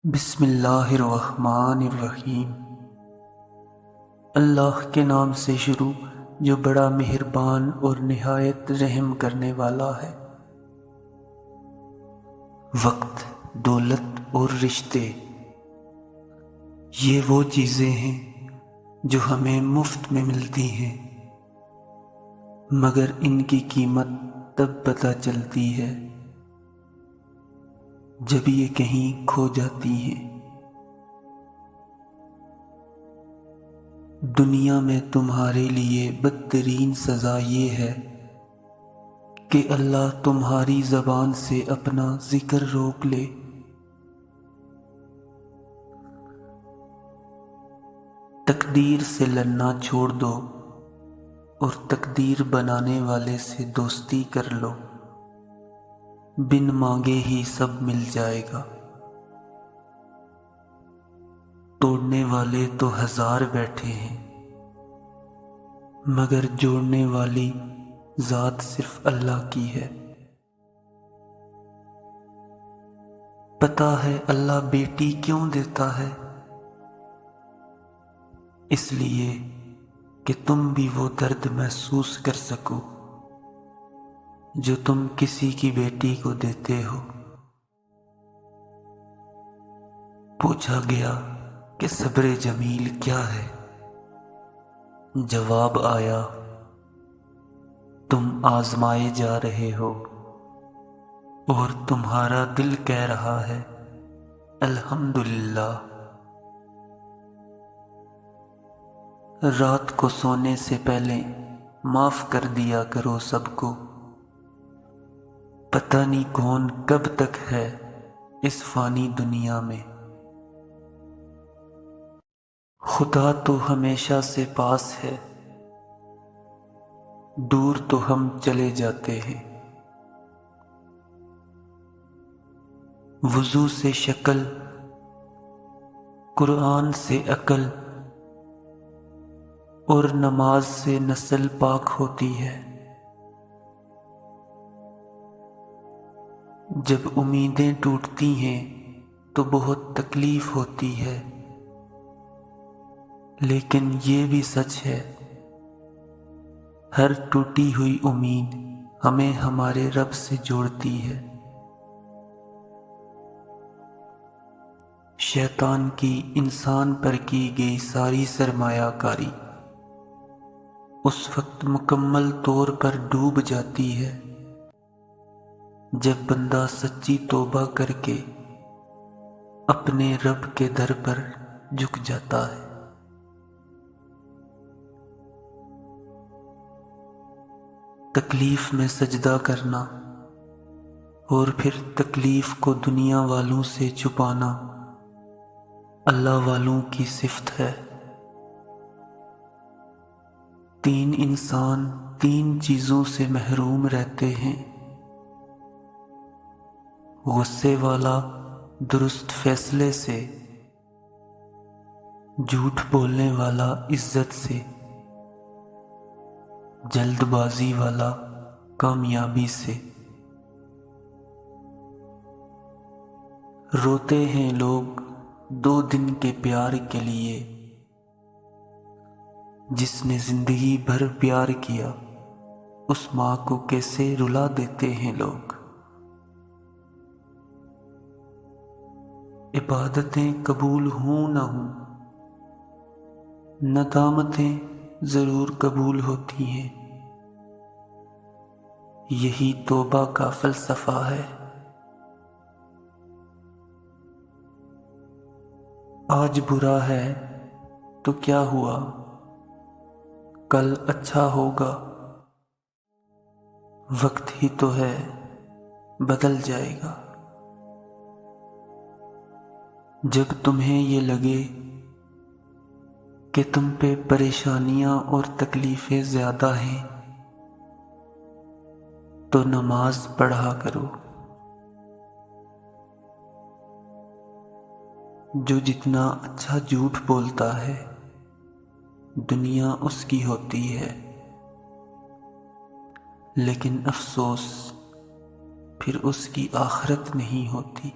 بسم اللہ الرحمن الرحیم۔ اللہ کے نام سے شروع جو بڑا مہربان اور نہایت رحم کرنے والا ہے۔ وقت، دولت اور رشتے، یہ وہ چیزیں ہیں جو ہمیں مفت میں ملتی ہیں، مگر ان کی قیمت تب پتہ چلتی ہے جب یہ کہیں کھو جاتی ہیں۔ دنیا میں تمہارے لیے بدترین سزا یہ ہے کہ اللہ تمہاری زبان سے اپنا ذکر روک لے۔ تقدیر سے لڑنا چھوڑ دو اور تقدیر بنانے والے سے دوستی کر لو، بن مانگے ہی سب مل جائے گا۔ توڑنے والے تو ہزار بیٹھے ہیں، مگر جوڑنے والی ذات صرف اللہ کی ہے۔ پتہ ہے اللہ بیٹی کیوں دیتا ہے؟ اس لیے کہ تم بھی وہ درد محسوس کر سکو جو تم کسی کی بیٹی کو دیتے ہو۔ پوچھا گیا کہ صبر جمیل کیا ہے؟ جواب آیا، تم آزمائے جا رہے ہو اور تمہارا دل کہہ رہا ہے الحمدللہ۔ رات کو سونے سے پہلے معاف کر دیا کرو سب کو، پتہ نہیں کون کب تک ہے اس فانی دنیا میں۔ خدا تو ہمیشہ سے پاس ہے، دور تو ہم چلے جاتے ہیں۔ وضو سے شکل، قرآن سے عقل اور نماز سے نسل پاک ہوتی ہے۔ جب امیدیں ٹوٹتی ہیں تو بہت تکلیف ہوتی ہے، لیکن یہ بھی سچ ہے ہر ٹوٹی ہوئی امید ہمیں ہمارے رب سے جوڑتی ہے۔ شیطان کی انسان پر کی گئی ساری سرمایہ کاری اس وقت مکمل طور پر ڈوب جاتی ہے جب بندہ سچی توبہ کر کے اپنے رب کے در پر جھک جاتا ہے۔ تکلیف میں سجدہ کرنا اور پھر تکلیف کو دنیا والوں سے چھپانا اللہ والوں کی صفت ہے۔ تین انسان تین چیزوں سے محروم رہتے ہیں: غصے والا درست فیصلے سے، جھوٹ بولنے والا عزت سے، جلد بازی والا کامیابی سے۔ روتے ہیں لوگ 2 دن کے پیار کے لیے، جس نے زندگی بھر پیار کیا اس ماں کو کیسے رلا دیتے ہیں لوگ۔ عبادتیں قبول ہوں نہ ہوں، ندامتیں ضرور قبول ہوتی ہیں، یہی توبہ کا فلسفہ ہے۔ آج برا ہے تو کیا ہوا، کل اچھا ہوگا، وقت ہی تو ہے بدل جائے گا۔ جب تمہیں یہ لگے کہ تم پہ پریشانیاں اور تکلیفیں زیادہ ہیں تو نماز پڑھا کرو۔ جو جتنا اچھا جھوٹ بولتا ہے دنیا اس کی ہوتی ہے، لیکن افسوس پھر اس کی آخرت نہیں ہوتی۔